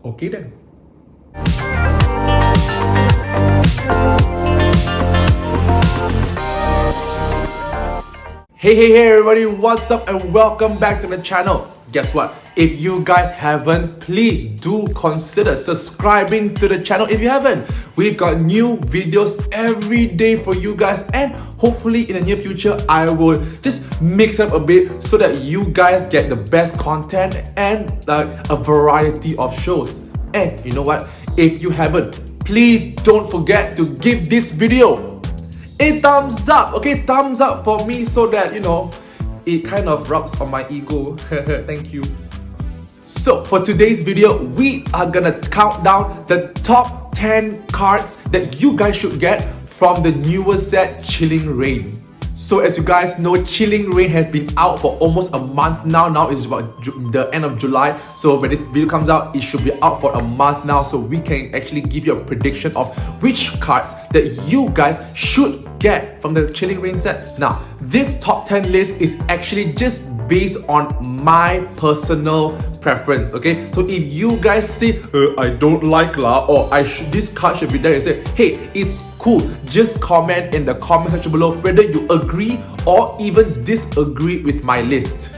Okay then. Hey everybody, what's up and welcome back to the channel. Guess what? If you guys haven't, please do consider subscribing to the channel if you haven't. We've got new videos every day for you guys, and hopefully in the near future I will just mix up a bit so that you guys get the best content and a variety of shows. And you know what? If you haven't, please don't forget to give this video a thumbs up, okay? Thumbs up for me so that, you know, it kind of rubs on my ego. Thank you. So for today's video, we are gonna count down the top 10 cards that you guys should get from the newer set Chilling Reign. So as you guys know, Chilling Reign has been out for almost a month now. Now it's about the end of July. So when this video comes out, it should be out for a month now. So we can actually give you a prediction of which cards that you guys should get from the Chilling Reign set. Now, this top 10 list is actually just based on my personal preference, okay? So if you guys say, I don't like la, or this card should be there, and say, hey, it's cool, just comment in the comment section below whether you agree or even disagree with my list.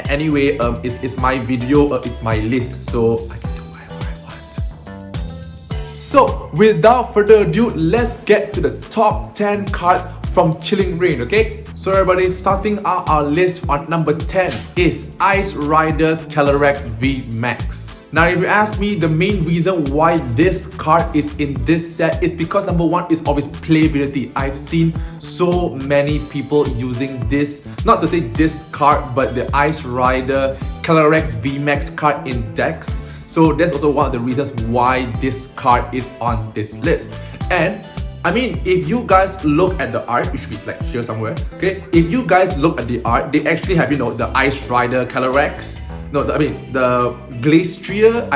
Anyway, it's my video, it's my list, so I can do whatever I want. So without further ado, let's get to the top 10 cards from Chilling Reign, okay? So everybody, starting out our list on number 10 is Icerider Calyrex V Max. Now if you ask me, the main reason why this card is in this set is because number one is obvious playability. I've seen so many people using this, not to say this card, but the Icerider Calyrex V Max card in decks. So that's also one of the reasons why this card is on this list. And I mean, if you guys look at the art, which should be like here somewhere, okay? If you guys look at the art, they actually have, you know, the Icerider Calyrex. No, the Glacier.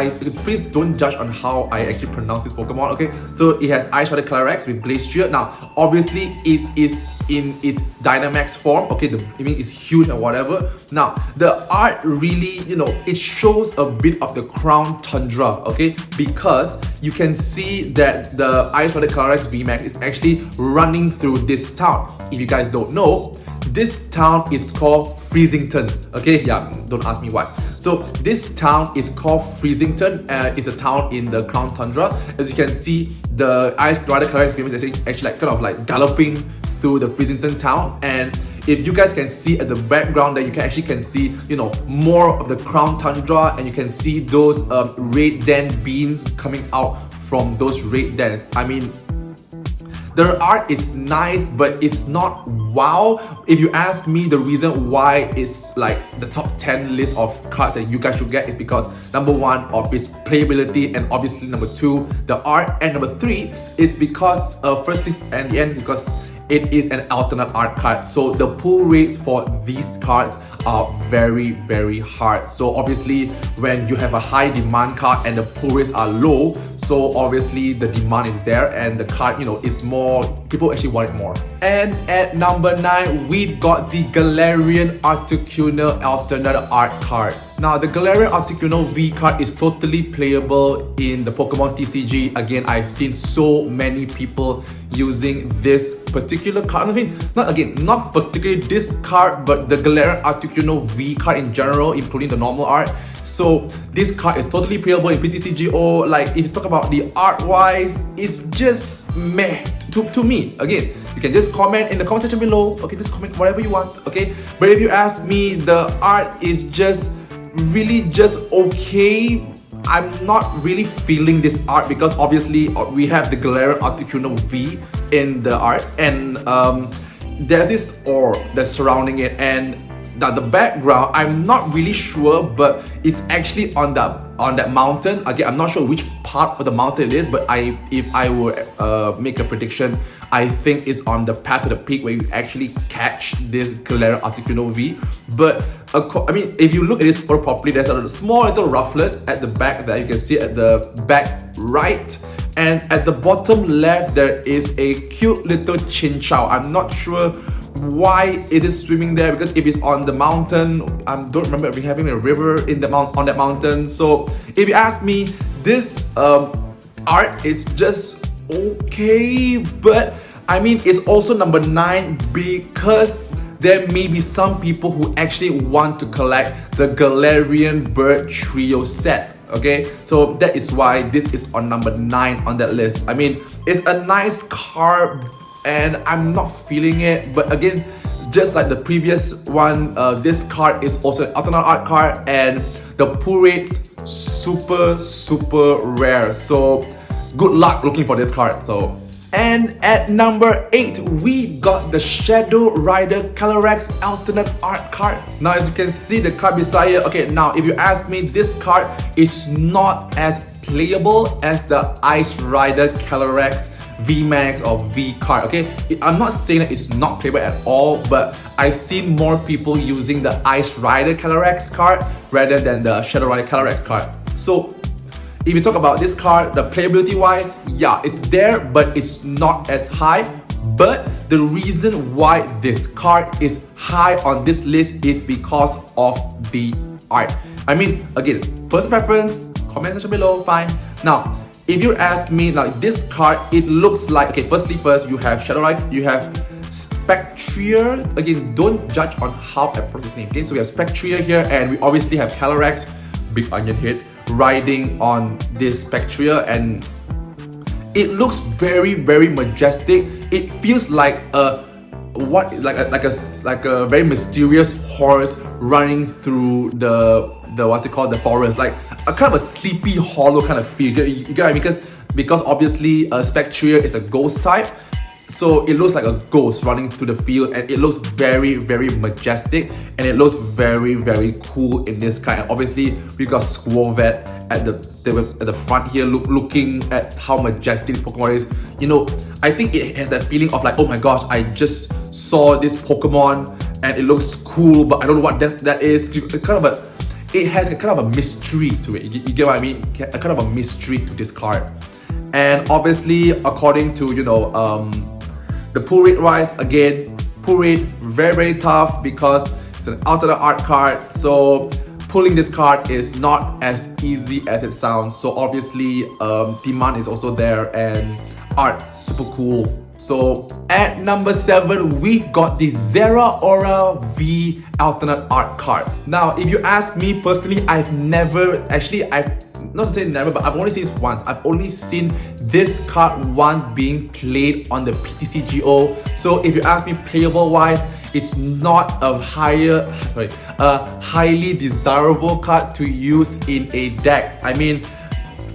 Please don't judge on how I actually pronounce this Pokemon, okay? So it has Icerider Calyrex with Glacier. Now, obviously, it is in its Dynamax form, okay? I mean, it's huge and whatever. Now, the art really, you know, it shows a bit of the Crown Tundra, okay? Because you can see that the Icerider Calyrex VMAX is actually running through this town. If you guys don't know, this town is called Freezington, okay? Yeah, don't ask me why. So this town is called Freezington. It's a town in the Crown Tundra. As you can see, the Icerider Calyrex VMAX is actually like kind of like galloping through the Freezington town. And if you guys can see at the background, that you can actually see, you know, more of the Crown Tundra, and you can see those red den beams coming out from those red dens. I mean, the art is nice, but it's not wow. If you ask me, the reason why it's like the top 10 list of cards that you guys should get is because number one, obvious playability, and obviously number two, the art, and number three is because firstly and the end, because it is an alternate art card. So the pull rates for these cards are very, very hard. So obviously when you have a high demand card and the pull rates are low, so obviously the demand is there and the card, you know, is more, people actually want it more. And at number 9, we've got the Galarian Articuno alternate art card. Now the Galarian Articuno V card is totally playable in the Pokemon TCG. Again, I've seen so many people using this particular card. I mean, not particularly this card, but the Galarian Articuno V card in general, including the normal art. So this card is totally playable in PTCG, or like if you talk about the art wise, it's just meh to me. Again, you can just comment in the comment section below, okay? Just comment whatever you want, okay? But if you ask me, the art is just really just okay. I'm not really feeling this art because obviously we have the Galarian Articuno V in the art, and there's this orb that's surrounding it, and the background, I'm not really sure, but it's actually on that mountain. Again, I'm not sure which part of the mountain it is, but if I were make a prediction, I think it's on the path to the peak where you actually catch this Galarian Articuno V. But I mean, if you look at this photo properly, there's a small little rufflet at the back that you can see at the back right. And at the bottom left, there is a cute little Chinchou. I'm not sure why is it swimming there? Because if it's on the mountain, I don't remember we having a river in the on that mountain. So if you ask me, this art is just okay, but I mean it's also number 9 because there may be some people who actually want to collect the Galarian Bird Trio set. Okay, so that is why this is on number 9 on that list. I mean, it's a nice card and I'm not feeling it, but again, just like the previous one, this card is also an alternate art card and the pull rate's super rare, so good luck looking for this card. So, and at number 8 we got the Shadow Rider Calyrex alternate art card. Now as you can see the card beside here, okay, now if you ask me, this card is not as playable as the Icerider Calyrex VMAX or V card. Okay, I'm not saying that it's not playable at all, but I've seen more people using the Icerider Calyrex card rather than the Shadow Rider Calyrex card. So if you talk about this card, the playability wise, yeah, it's there, but it's not as high. But the reason why this card is high on this list is because of the art. I mean, again, personal preference, comment section below, fine. Now, if you ask me, like this card, it looks like, okay, firstly first, you have Shadow Rider, you have Spectria. Again, don't judge on how I pronounce his name. Okay, so we have Spectria here, and we obviously have Calyrex, big onion head, riding on this Spectria, and it looks very majestic. It feels like a like a very mysterious horse running through the what's it called, the forest, like a kind of a sleepy hollow kind of feel. You get what I mean? Because obviously Spectria is a ghost type, so it looks like a ghost running through the field, and it looks very majestic, and it looks very cool in this kind. And obviously we got Squirvet at the front here, looking at how majestic this Pokemon is. You know, I think it has that feeling of like, oh my gosh, I just saw this Pokemon and it looks cool, but I don't know what that is. It has a kind of a mystery to it. You get what I mean? A kind of a mystery to this card. And obviously, according to, you know, the pull rate wise, again, pull rate very tough because it's an alternate art card. So pulling this card is not as easy as it sounds. So obviously, demand is also there and art super cool. So at number 7, we've got the Zera Aura V alternate art card. Now, if you ask me personally, I've not to say never, but I've only seen this once. I've only seen this card once being played on the PTCGO. So if you ask me playable wise, it's not a highly desirable card to use in a deck. I mean,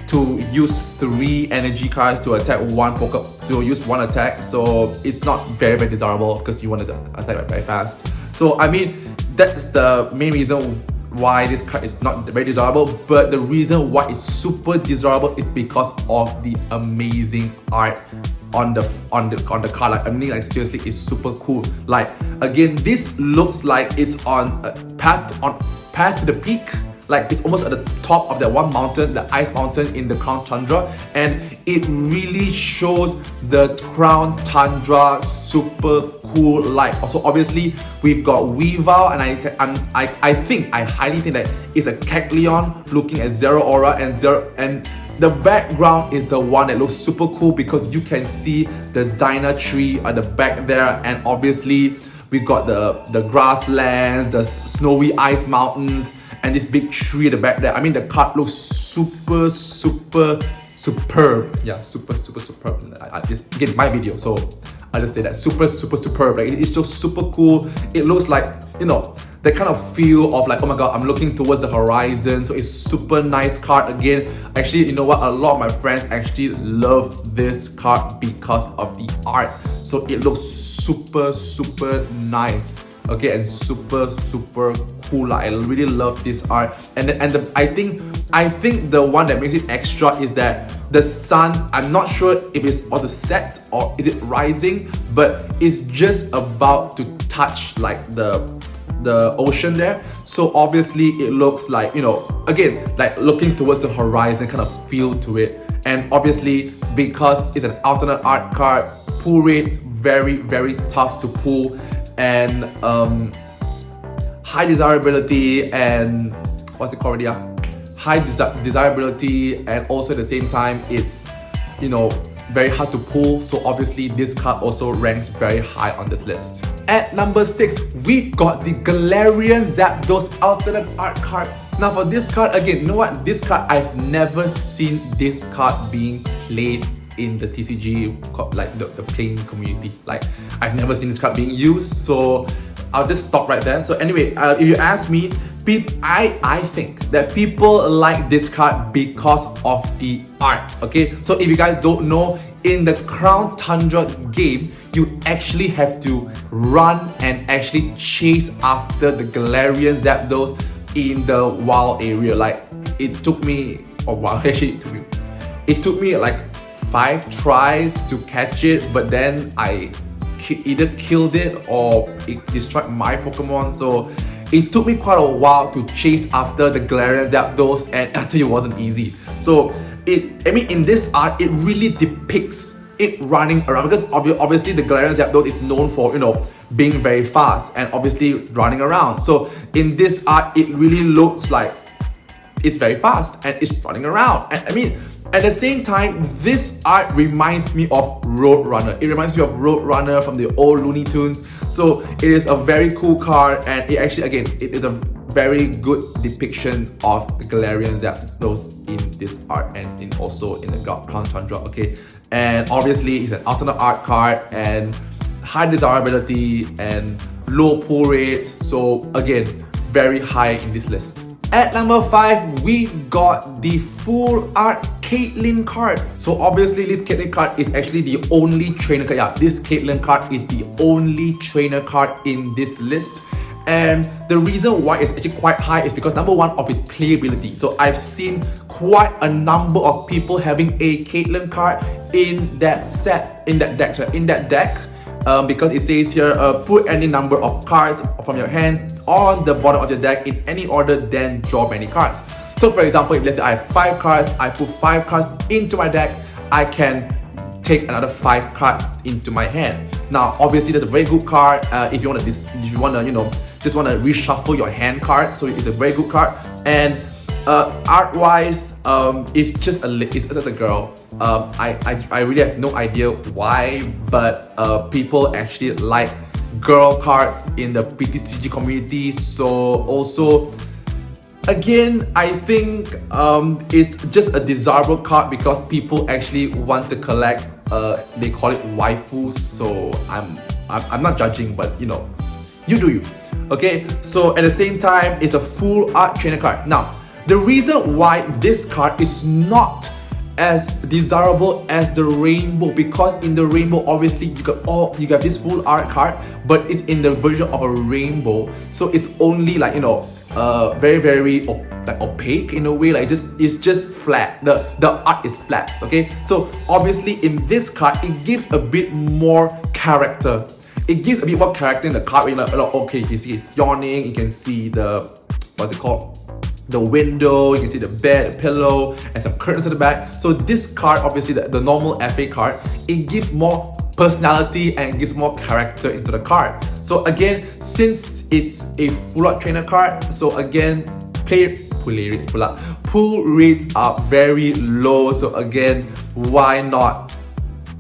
to use 3 energy cards to attack to use 1 attack, so it's not very desirable because you want to attack very fast. So I mean, that's the main reason why this card is not very desirable. But the reason why it's super desirable is because of the amazing art on the card. Like, I mean, like seriously, it's super cool. Like, again, this looks like it's on path to the peak. Like, it's almost at the top of that one mountain, the ice mountain in the Crown Tundra, and it really shows the Crown Tundra super cool light. Also, obviously, we've got Weavile, and I highly think that it's a Caitlyn looking at Zera Aura, and the background is the one that looks super cool because you can see the Dyna tree at the back there, and obviously we've got the grasslands, the snowy ice mountains, and this big tree at the back there. I mean, the card looks super superb. Yeah, super superb. I just get my video, so I just say that super superb. Like, it's just super cool. It looks like, you know, that kind of feel of like, oh my god, I'm looking towards the horizon. So it's super nice card. Again, actually, you know what, a lot of my friends actually love this card because of the art. So it looks super nice. Okay, and super cool. I really love this art, and I think the one that makes it extra is that the sun, I'm not sure if it's on the set or is it rising, but it's just about to touch like the ocean there. So obviously it looks like, you know, again, like looking towards the horizon kind of feel to it. And obviously, because it's an alternate art card, pull rate's very tough to pull. and high desirability and what's it called? Yeah, high desirability, and also at the same time it's, you know, very hard to pull. So obviously this card also ranks very high on this list. At number 6, we've got the Galarian Zapdos alternate art card. Now for this card, again, you know what? This card, I've never seen this card being played in the TCG, like the playing community. Like, I've never seen this card being used, so I'll just stop right there. So anyway, if you ask me, I think that people like this card because of the art, okay? So if you guys don't know, in the Crown Tundra game, you actually have to run and actually chase after the Galarian Zapdos in the wild area. Like, it took me a while, actually it took me like 5 tries to catch it, but then I either killed it or it destroyed my Pokemon. So it took me quite a while to chase after the Galarian Zapdos, and I tell you, it wasn't easy. So I mean, in this art, it really depicts it running around, because obviously the Galarian Zapdos is known for, you know, being very fast and obviously running around. So in this art, it really looks like it's very fast and it's running around. And I mean, at the same time, this art reminds me of Roadrunner. It reminds me of Roadrunner from the old Looney Tunes. So it is a very cool card, and it actually, again, it is a very good depiction of the Galarian Zapdos in this art and also in the Crown Tundra, okay? And obviously, it's an alternate art card and high desirability and low pull rates. So again, very high in this list. At number 5, we got the full art Caitlyn card. So obviously this Caitlyn card is actually the only trainer card. Yeah, this Caitlyn card is the only trainer card in this list. And the reason why it's actually quite high is because number 1 of its playability. So I've seen quite a number of people having a Caitlyn card in that set, in that deck. Because it says here, put any number of cards from your hand on the bottom of your deck in any order, then draw many cards. So for example, if let's say I have 5 cards, I put 5 cards into my deck, I can take another 5 cards into my hand. Now obviously that's a very good card if you want to you know, just want to reshuffle your hand card. So it's a very good card. And art wise, it's just a girl. I really have no idea why, but people actually like girl cards in the PTCG community. So also, again, I think it's just a desirable card because people actually want to collect. They call it waifus. So I'm not judging, but you know, you do you. Okay. So at the same time, it's a full art trainer card. Now, the reason why this card is not as desirable as the rainbow, because in the rainbow obviously you got this full art card, but it's in the version of a rainbow, so it's only like, you know, very like opaque in a way, like it's just flat. The art is flat, okay? So obviously in this card it gives a bit more character. It gives a bit more character in the card where you're like, okay, you see it's yawning, you can see the, what's it called, the window, you can see the bed, the pillow, and some curtains at the back. So this card, obviously the normal FA card, it gives more personality and gives more character into the card. So again, since it's a full art trainer card, so again, pull rates are very low. So again, why not,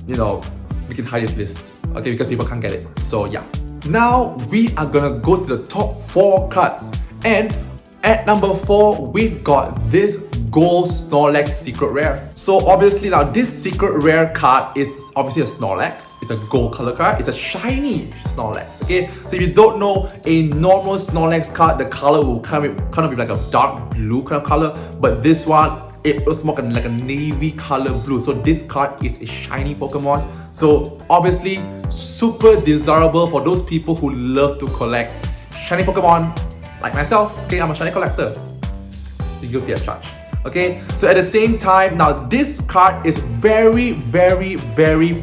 you know, we can hide this list, okay, because people can't get it. So yeah. Now we are gonna go to the top 4 cards, and at number 4, we've got this Gold Snorlax Secret Rare. So obviously now this Secret Rare card is obviously a Snorlax. It's a gold color card. It's a shiny Snorlax, okay? So if you don't know, a normal Snorlax card, the color will kind of be like a dark blue kind of color. But this one, it was more like a navy color blue. So this card is a shiny Pokemon. So obviously super desirable for those people who love to collect shiny Pokemon. Like myself, okay, I'm a shiny collector. You're guilty as charged. Okay, so at the same time, now this card is very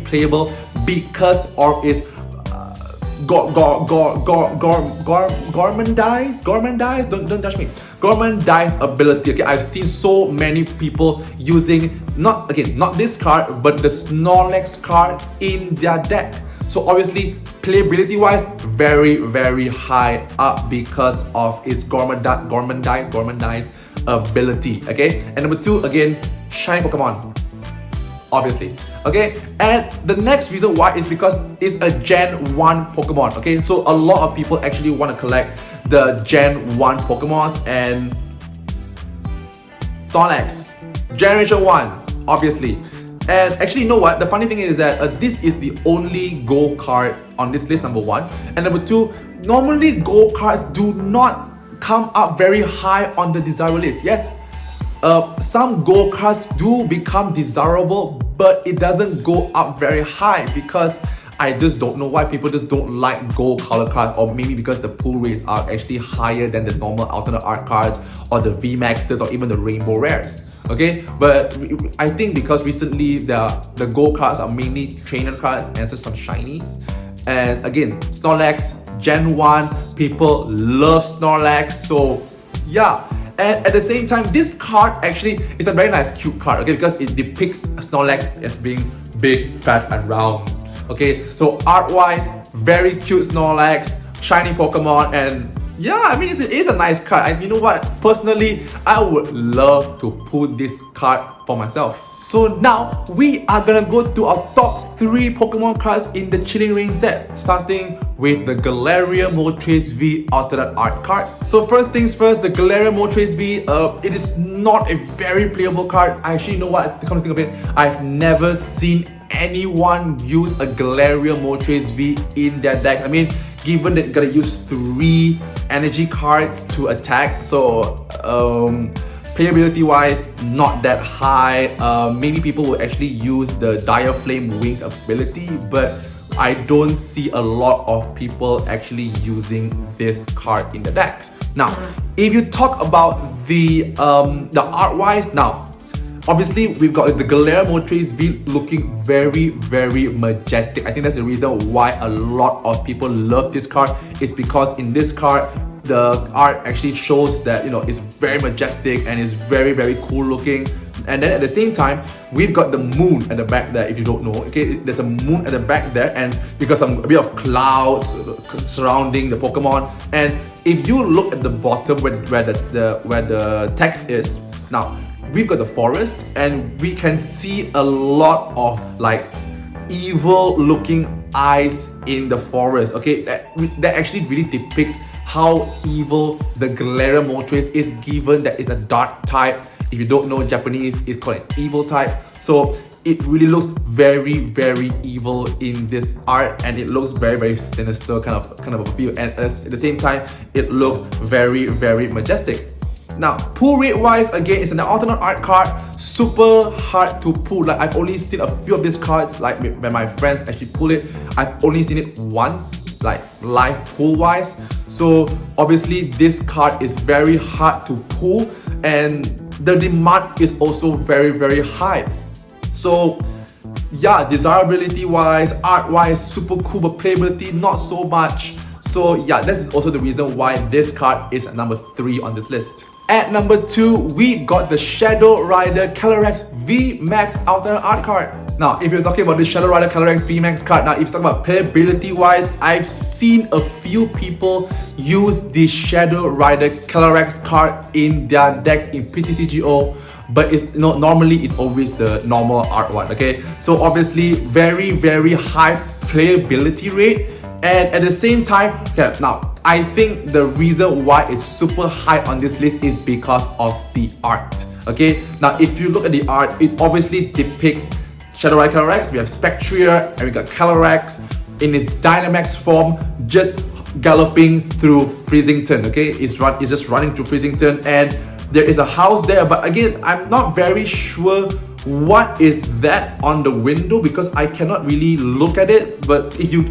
playable because of its Gormandize, don't judge me. Gormandize ability. Okay, I've seen so many people using not this card but the Snorlax card in their deck. So obviously, playability wise, very high up because of its Gourmandize ability, okay? And number 2, again, shiny Pokemon, obviously, okay? And the next reason why is because it's a Gen 1 Pokemon, okay? So a lot of people actually want to collect the Gen 1 Pokemons, and Snorlax, Generation 1, obviously. And actually, you know what? The funny thing is that this is the only gold card on this list, number 1. And number 2, normally gold cards do not come up very high on the desirable list. Yes, some gold cards do become desirable, but it doesn't go up very high because I just don't know why people just don't like gold color cards, or maybe because the pull rates are actually higher than the normal alternate art cards or the VMAXs or even the rainbow rares. Okay, but I think because recently the gold cards are mainly trainer cards and just some shinies. And again, Snorlax, Gen 1, people love Snorlax, so yeah. And at the same time, this card actually is a very nice cute card, okay, because it depicts Snorlax as being big, fat and round. Okay, so art wise, very cute Snorlax, shiny Pokemon, and yeah, I mean, it is a nice card. And you know what? Personally, I would love to pull this card for myself. So now, we are gonna go to our top 3 Pokemon cards in the Chilling Reign set, starting with the Galarian Moltres V alternate art card. So first things first, the Galarian Moltres V, it is not a very playable card. Actually, you know what? Come to think of it, I've never seen anyone use a Galarian Moltres V in their deck. I mean, given that you're gonna use 3 energy cards to attack, so playability wise, not that high. Maybe people will actually use the Dire Flame Wings ability, but I don't see a lot of people actually using this card in the decks. Now, if you talk about the art wise, now obviously we've got the Galarian Moltres V looking very majestic. I think that's the reason why a lot of people love this card, is because in this card the art actually shows that, you know, it's very majestic and it's very cool looking. And then at the same time, we've got the moon at the back there. If you don't know, okay, there's a moon at the back there, and because a bit of clouds surrounding the Pokemon. And if you look at the bottom where the text is, now we've got the forest, and we can see a lot of like evil looking eyes in the forest. Okay, that actually really depicts how evil the Galarian Moltres is, given that it's a dark type. If you don't know Japanese, it's called an evil type. So it really looks very evil in this art, and it looks very sinister kind of a feel, and at the same time it looks very majestic. Now, pull rate wise, again, it's an alternate art card, super hard to pull. Like, I've only seen a few of these cards, like when my friends actually pull it. I've only seen it once, like live pull wise. So obviously this card is very hard to pull, and the demand is also very high. So yeah, desirability wise, art wise, super cool, but playability not so much. So yeah, this is also the reason why this card is at number 3 on this list. At number 2, we got the Shadow Rider Calyrex VMAX alternate art card. Now, if you're talking about the Shadow Rider Calyrex VMAX card, now if you talk about playability wise, I've seen a few people use the Shadow Rider Calyrex card in their decks in PTCGO, but it's normally it's always the normal art one. Okay, so obviously very high playability rate, and at the same time, okay, now I think the reason why it's super high on this list is because of the art. Okay, now if you look at the art, it obviously depicts Shadow Rider Calyrex. We have Spectrier, and we got Calyrex in its Dynamax form, just galloping through Freezington. Okay, it's just running through Freezington, and there is a house there, but again, I'm not very sure what is that on the window because I cannot really look at it. But if you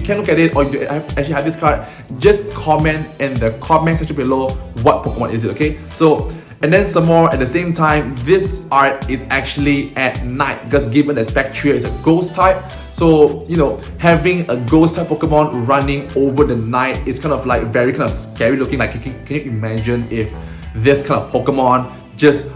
can look at it, or you actually have this card, just comment in the comment section below what Pokemon is it. Okay, so and then some more at the same time, this art is actually at night, because given that Spectrier is a ghost type, so you know, having a ghost type Pokemon running over the night is kind of like very kind of scary looking. Like, can you imagine if this kind of Pokemon just,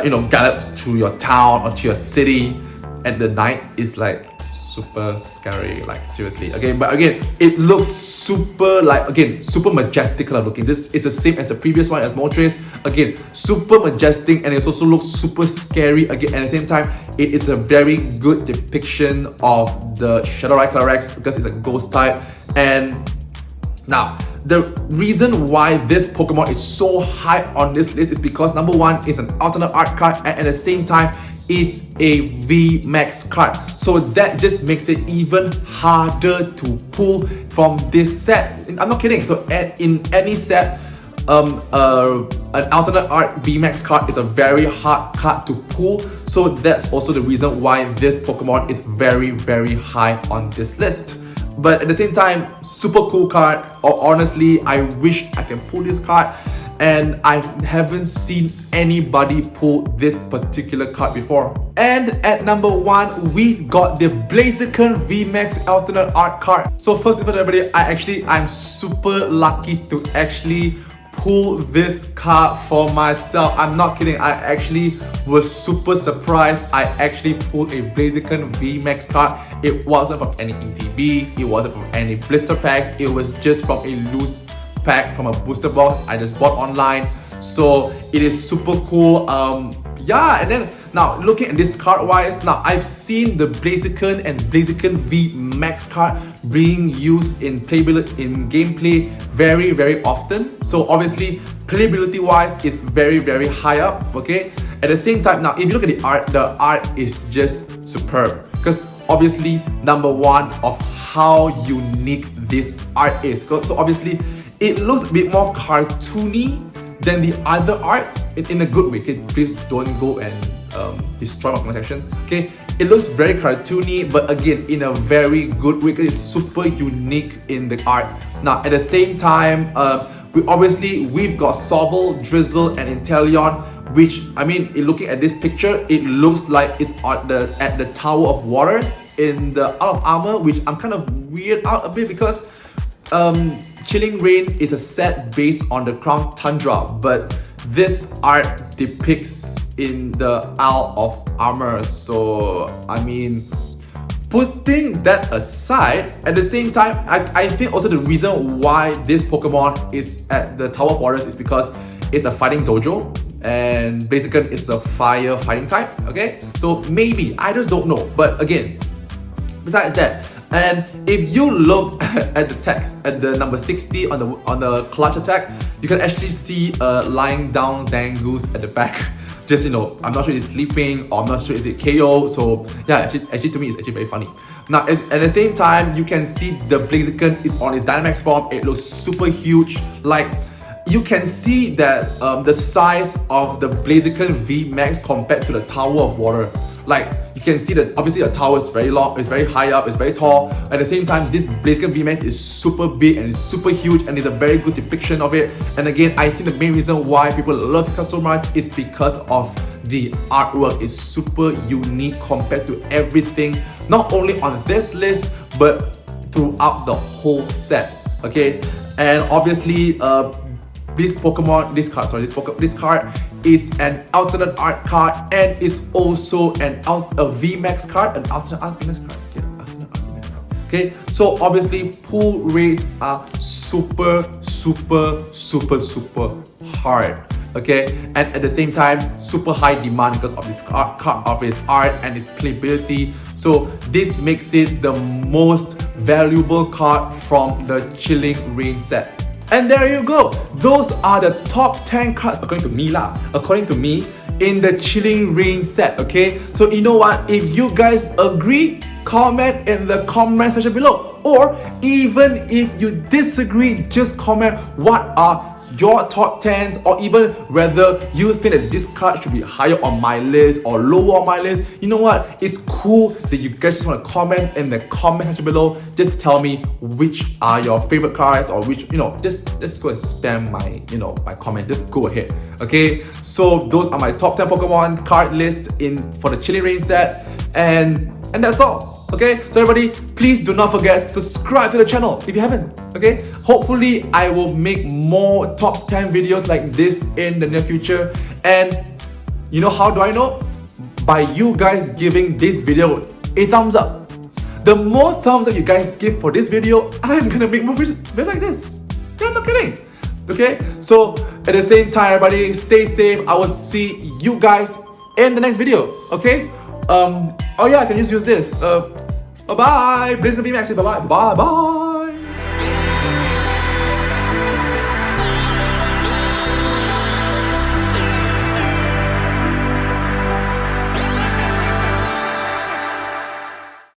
you know, gallops through your town or to your city at the night? Is like super scary, like seriously. Okay, but again, it looks super, like, again, super majestic color looking. This is the same as the previous one, as Moltres. Again, super majestic, and it also looks super scary. Again, at the same time, it is a very good depiction of the Shadowrai Calyrex because it's a ghost type. And now, the reason why this Pokemon is so high on this list is because number one, it's an alternate art card, and at the same time, it's a VMAX card. So that just makes it even harder to pull from this set. I'm not kidding. So in any set, an alternate art VMAX card is a very hard card to pull. So that's also the reason why this Pokemon is very, very high on this list. But at the same time, super cool card. Or honestly, I wish I can pull this card, and I haven't seen anybody pull this particular card before. And at number one, we've got the Blaziken VMAX alternate art card. So first of all, everybody, I'm super lucky to actually pull this card for myself. I'm not kidding. I actually was super surprised. I actually pulled a Blaziken VMAX card. It wasn't from any ETBs, it wasn't from any blister packs, it was just from a loose pack from a booster box I just bought online. So it is super cool. Yeah, and then now looking at this card wise, now I've seen the Blaziken and Blaziken VMAX card being used in gameplay very, very often. So obviously playability wise is very, very high up. Okay, at the same time, now if you look at the art is just superb, because obviously number one of how unique this art is. So obviously it looks a bit more cartoony than the other arts in a good way. Okay, please don't go and destroy my comment section. Okay, it looks very cartoony, but again in a very good way. It's super unique in the art. Now at the same time, we've got Sobble, Drizzle, and Inteleon, which, I mean, looking at this picture, it looks like it's at the Tower of Waters in the Out of Armor, which I'm kind of weird out a bit because Chilling Reign is a set based on the Crown Tundra, but this art depicts in the Isle of Armor. So I mean, putting that aside, at the same time, I think also the reason why this Pokemon is at the Tower of Waters is because it's a fighting dojo, and Blaziken is a fire fighting type. Okay, so maybe, I just don't know. But again, besides that, and if you look at the text at the number 60 on the clutch attack, you can actually see a lying down Zangoose at the back. Just, you know, I'm not sure it's sleeping, or I'm not sure is it KO. So yeah, actually to me it's actually very funny. Now at the same time, you can see the Blaziken is on its Dynamax form. It looks super huge. Like, you can see that the size of the Blaziken VMAX compared to the Tower of Water. Like, you can see that obviously the tower is very long, it's very high up, it's very tall. At the same time, this Blaziken VMAX is super big and it's super huge, and it's a very good depiction of it. And again, I think the main reason why people love this card so much is because of the artwork is super unique compared to everything, not only on this list, but throughout the whole set. Okay, and obviously, this card is an alternate art card, and is also a VMAX card, an alternate art VMAX card. Yeah, alternate art VMAX card. Okay, so obviously pull rates are super hard. Okay, and at the same time, super high demand because of this card, of its art and its playability. So this makes it the most valuable card from the Chilling Reign set. And there you go. Those are the top 10 cards according to me in the Chilling Reign set. Okay, so you know what? If you guys agree, comment in the comment section below. Or even if you disagree, just comment what are your top 10s, or even whether you think that this card should be higher on my list or lower on my list. You know what? It's cool that you guys just want to comment in the comment section below. Just tell me which are your favorite cards, or which, you know, just go and spam my, you know, my comment. Just go ahead. Okay, so those are my top 10 Pokemon card list for the Chilling Reign set, and that's all. Okay, so everybody, please do not forget to subscribe to the channel if you haven't. Okay, hopefully I will make more top 10 videos like this in the near future. And you know how do I know? By you guys giving this video a thumbs up. the more thumbs that you guys give for this video, I'm gonna make more videos like this. Yeah, I'm not kidding. Okay, so at the same time, everybody, stay safe. I will see you guys in the next video. Okay. Oh yeah, I can just use this. Bye bye. Blaziken VMAX. Bye bye. Bye bye.